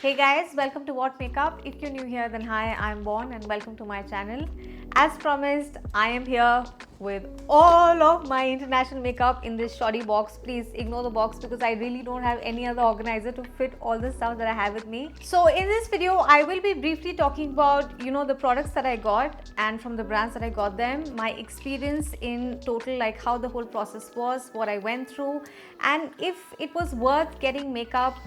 Hey guys, welcome to What Makeup. If you're new here, then hi, I'm Bon and welcome to my channel. As promised, I am here with all of my international makeup in this shoddy box. Please ignore the box because I really don't have any other organizer to fit all the stuff that I have with me. So in this video, I will be briefly talking about, the products that I got and from the brands that I got them, my experience in total, like how the whole process was, what I went through, and if it was worth getting makeup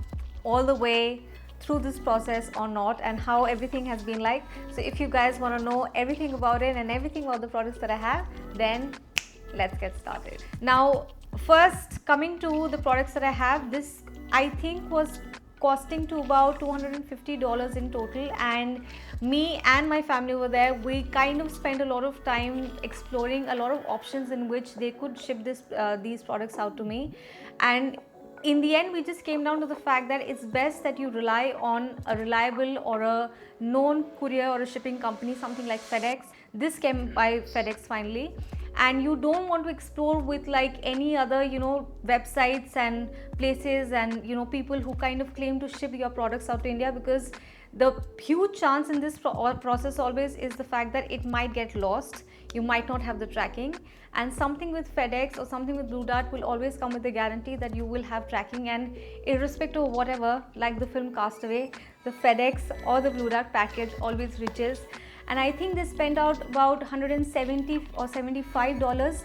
all the way through this process or not, and how everything has been like. So if you guys want to know everything about it and everything about the products that I have, then let's get started. Now first, coming to the products that I have, this I think was costing to about $250 in total, and me and my family over there, we kind of spent a lot of time exploring a lot of options in which they could ship these products out to me. And in the end, we just came down to the fact that it's best that you rely on a reliable or a known courier or a shipping company, something like FedEx. This came by FedEx finally, and you don't want to explore with like any other websites and places and people who kind of claim to ship your products out to India, because the huge chance in this process always is the fact that it might get lost. You might not have the tracking, and something with FedEx or something with Blue Dart will always come with the guarantee that you will have tracking, and irrespective of whatever, like the film Castaway, the FedEx or the Blue Dart package always reaches. And I think they spent out about $170 or $75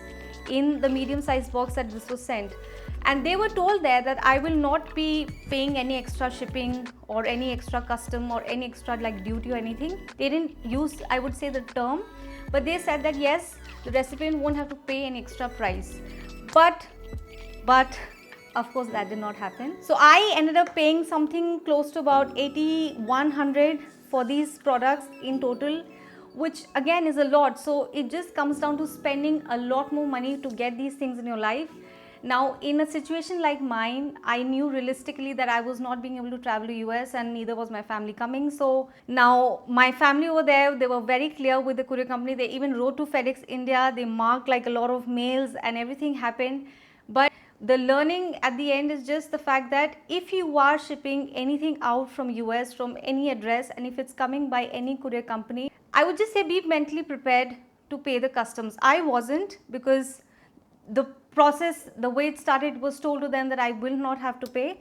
in the medium sized box that this was sent. And they were told there that I will not be paying any extra shipping or any extra custom or any extra like duty or anything. They didn't use, I would say, the term, but they said that yes, the recipient won't have to pay any extra price. But of course that did not happen. So I ended up paying something close to about $8,100 for these products in total, which again is a lot. So it just comes down to spending a lot more money to get these things in your life. Now in a situation like mine, I knew realistically that I was not being able to travel to US, and neither was my family coming. So now my family over there, they were very clear with the courier company. They even wrote to FedEx India. They marked like a lot of mails and everything happened. But the learning at the end is just the fact that if you are shipping anything out from US from any address, and if it's coming by any courier company, I would just say be mentally prepared to pay the customs. I wasn't, because the process, the way it started, was told to them that I will not have to pay.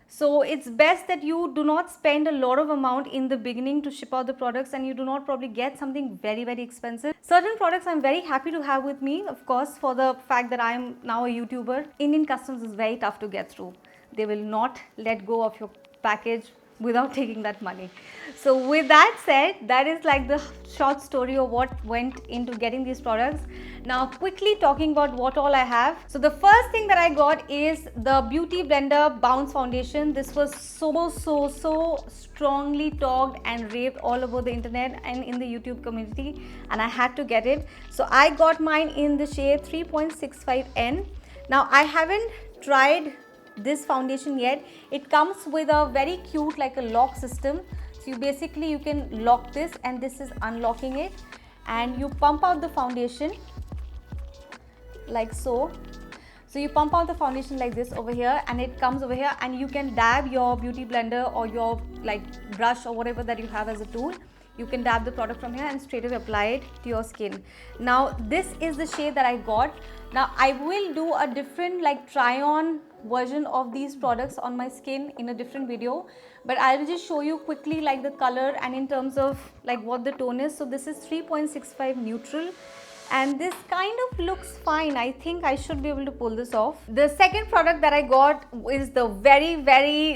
So it's best that you do not spend a lot of amount in the beginning to ship out the products, and you do not probably get something very, very expensive. Certain products I'm very happy to have with me, of course, for the fact that I'm now a YouTuber. Indian customs is very tough to get through. They will not let go of your package without taking that money. So with that said, that is like the short story of what went into getting these products. Now quickly talking about what all I have. So the first thing that I got is the Beauty Blender Bounce Foundation. This was so strongly talked and raved all over the internet and in the YouTube community, and I had to get it. So I got mine in the shade 3.65N. Now I haven't tried this foundation yet. It comes with a very cute like a lock system. So you can lock this, and this is unlocking it, and you pump out the foundation like so. So you pump out the foundation like this over here, and it comes over here, and you can dab your beauty blender or your like brush or whatever that you have as a tool. You can dab the product from here and straight away apply it to your skin. Now this is the shade that I got. Now I will do a different like try on version of these products on my skin in a different video, but I will just show you quickly like the color and in terms of like what the tone is. So this is 3.65 neutral, and this kind of looks fine. I think I should be able to pull this off. The second product that I got is the very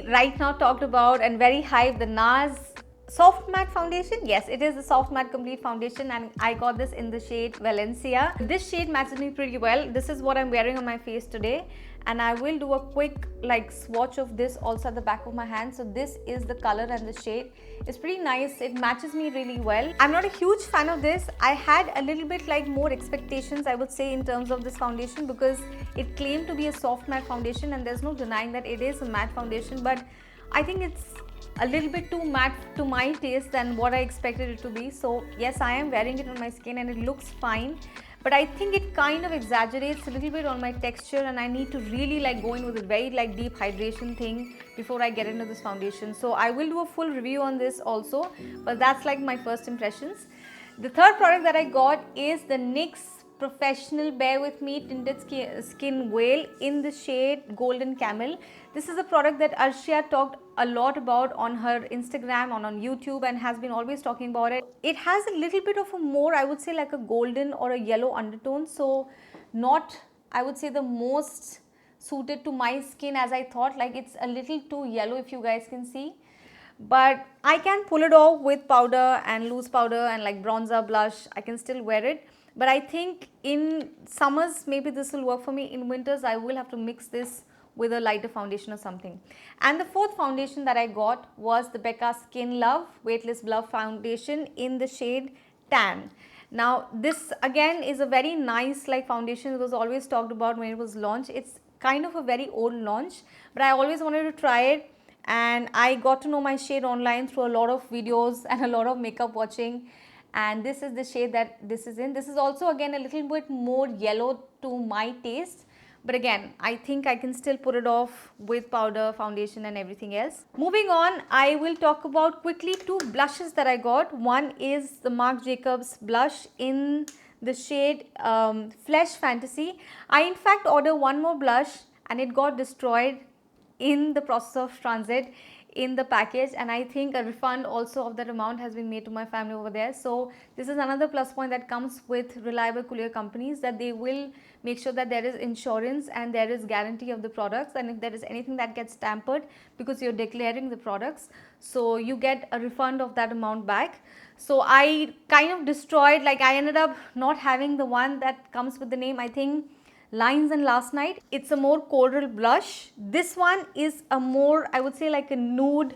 right now talked about and very hyped, the NARS Soft Matte Foundation. Yes, it is the Soft Matte Complete Foundation, and I got this in the shade Valencia. This shade matches me pretty well. This is what I'm wearing on my face today, and I will do a quick like swatch of this also at the back of my hand. So this is the color and the shade. It's pretty nice. It matches me really well. I'm not a huge fan of this. I had a little bit like more expectations, I would say, in terms of this foundation, because it claimed to be a soft matte foundation, and there's no denying that it is a matte foundation, but I think it's a little bit too matte to my taste than what I expected it to be. So yes, I am wearing it on my skin and it looks fine. but I think it kind of exaggerates a little bit on my texture, and I need to really like go in with a very like deep hydration thing before I get into this foundation. So I will do a full review on this also, but that's like my first impressions. The third product that I got is the NYX Professional Bare With Me Tinted Skin Veil in the shade Golden Camel. This is a product that Arshia talked a lot about on her Instagram, on YouTube, and has been always talking about it. It has a little bit of a more, I would say, like a golden or a yellow undertone, so not, I would say, the most suited to my skin as I thought. Like, it's a little too yellow, if you guys can see, but I can pull it off with powder and loose powder and like bronzer, blush. I can still wear it, but I think in summers maybe this will work for me. In winters I will have to mix this with a lighter foundation or something. And the fourth foundation that I got was the Becca Skin Love Weightless Blush Foundation in the shade Tan. Now this again is a very nice like foundation. It was always talked about when it was launched. It's kind of a very old launch, but I always wanted to try it, and I got to know my shade online through a lot of videos and a lot of makeup watching, and this is the shade that this is in. This is also again a little bit more yellow to my taste, but again I think I can still put it off with powder, foundation and everything else. Moving on, I will talk about quickly two blushes that I got. One is the Marc Jacobs blush in the shade Flesh Fantasy. I in fact ordered one more blush and it got destroyed in the process of transit in the package, and I think a refund also of that amount has been made to my family over there. So this is another plus point that comes with reliable courier companies, that they will make sure that there is insurance and there is guarantee of the products, and if there is anything that gets tampered because you're declaring the products, so you get a refund of that amount back. So I kind of destroyed, like I ended up not having the one that comes with the name, I think Lines and Last Night. It's a more coral blush. This one is a more, I would say, like a nude,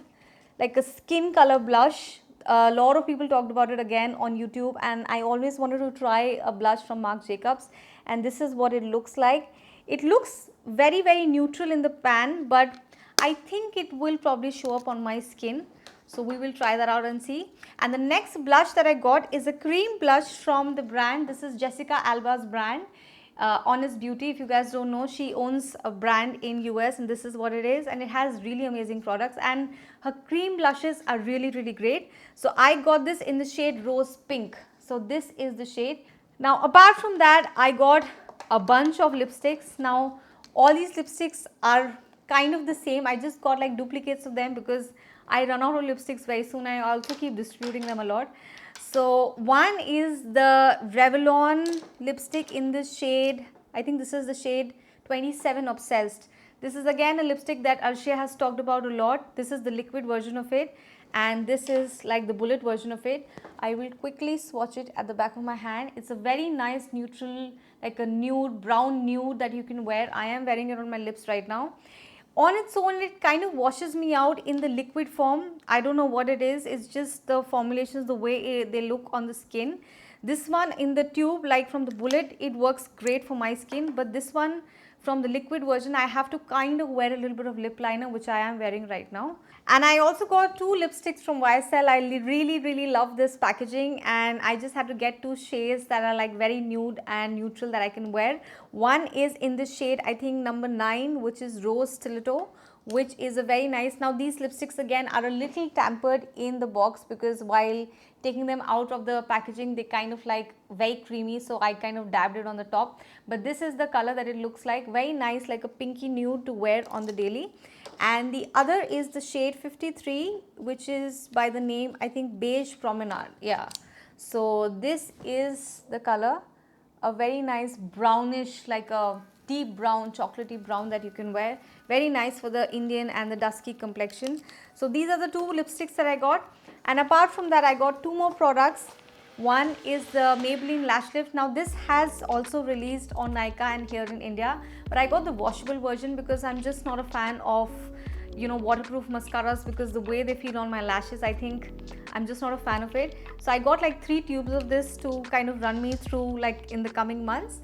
like a skin color blush. A lot of people talked about it again on YouTube, and I always wanted to try a blush from Marc Jacobs, and this is what it looks like. It looks very, very neutral in the pan, but I think it will probably show up on my skin. So we will try that out and see. And the next blush that I got is a cream blush from the brand. This is Jessica Alba's brand. Honest Beauty. If you guys don't know, she owns a brand in US, and this is what it is, and it has really amazing products, and her cream blushes are really, really great. So I got this in the shade Rose Pink. So this is the shade. Now apart from that, I got a bunch of lipsticks. Now all these lipsticks are kind of the same. I just got like duplicates of them because I run out of lipsticks very soon. I also keep distributing them a lot. So one is the Revlon lipstick in the shade, I think this is the shade 27 Obsessed. This is again a lipstick that Arshia has talked about a lot. This is the liquid version of it, and this is like the bullet version of it. I will quickly swatch it at the back of my hand. It's a very nice neutral, like a nude, brown nude that you can wear. I am wearing it on my lips right now. On its own, it kind of washes me out in the liquid form. I don't know what it is. It's just the formulations, the way they look on the skin. This one in the tube, like from the bullet, it works great for my skin. But this one from the liquid version, I have to kind of wear a little bit of lip liner, which I am wearing right now. And I also got two lipsticks from YSL. I really love this packaging, and I just had to get two shades that are like very nude and neutral that I can wear. One is in the shade, I think number 9, which is Rose Stiletto, which is a very nice. Now these lipsticks again are a little tampered in the box because while taking them out of the packaging, they kind of like very creamy, so I kind of dabbed it on the top. But this is the color that it looks like, very nice, like a pinky nude to wear on the daily. And the other is the shade 53, which is by the name, I think, Beige Promenade. Yeah, so this is the color, a very nice brownish, like a deep brown, chocolatey brown that you can wear. Very nice for the Indian and the dusky complexion. So these are the two lipsticks that I got. And apart from that, I got two more products. One is the Maybelline Lash Lift. Now this has also released on Nykaa and here in India, but I got the washable version because I'm just not a fan of, you know, waterproof mascaras, because the way they feel on my lashes, I think I'm just not a fan of it. So I got like 3 tubes of this to kind of run me through like in the coming months.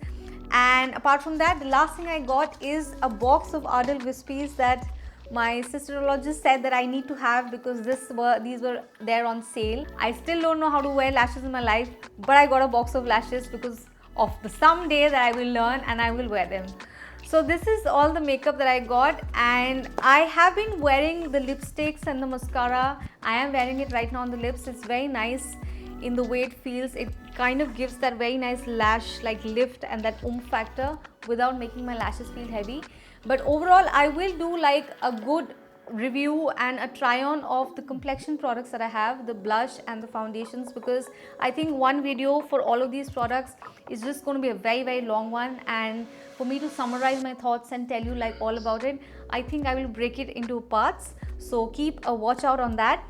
And apart from that, the last thing I got is a box of Ardell Wispies that my sister-in-law just said that I need to have because these were there on sale. I still don't know how to wear lashes in my life, but I got a box of lashes because of the someday that I will learn and I will wear them. So this is all the makeup that I got, and I have been wearing the lipsticks and the mascara. I am wearing it right now on the lips. It's very nice in the way it feels. It kind of gives that very nice lash like lift and that oomph factor without making my lashes feel heavy. But overall, I will do like a good review and a try on of the complexion products that I have, the blush and the foundations, because I think one video for all of these products is just going to be a very long one, and for me to summarize my thoughts and tell you like all about it, I think I will break it into parts. So keep a watch out on that.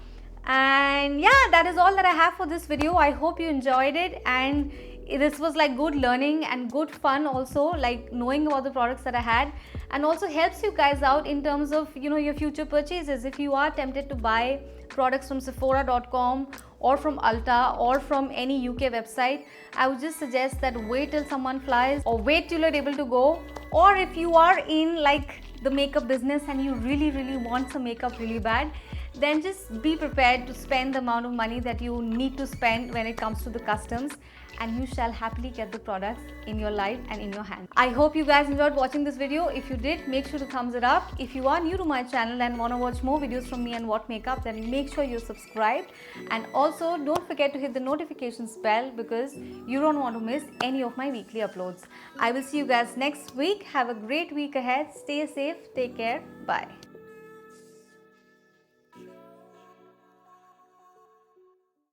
And yeah, that is all that I have for this video. I hope you enjoyed it, and this was like good learning and good fun also, like knowing about the products that I had, and also helps you guys out in terms of, you know, your future purchases. If you are tempted to buy products from Sephora.com or from Ulta or from any UK website, I would just suggest that wait till someone flies, or wait till you're able to go. Or if you are in like the makeup business and you really want some makeup really bad, then just be prepared to spend the amount of money that you need to spend when it comes to the customs, and you shall happily get the products in your life and in your hand. I hope you guys enjoyed watching this video. If you did, make sure to thumbs it up. If you are new to my channel and want to watch more videos from me and What Makeup, then make sure you're subscribed, and also don't forget to hit the notifications bell because you don't want to miss any of my weekly uploads. I will see you guys next week. Have a great week ahead. Stay safe. Take care. Bye.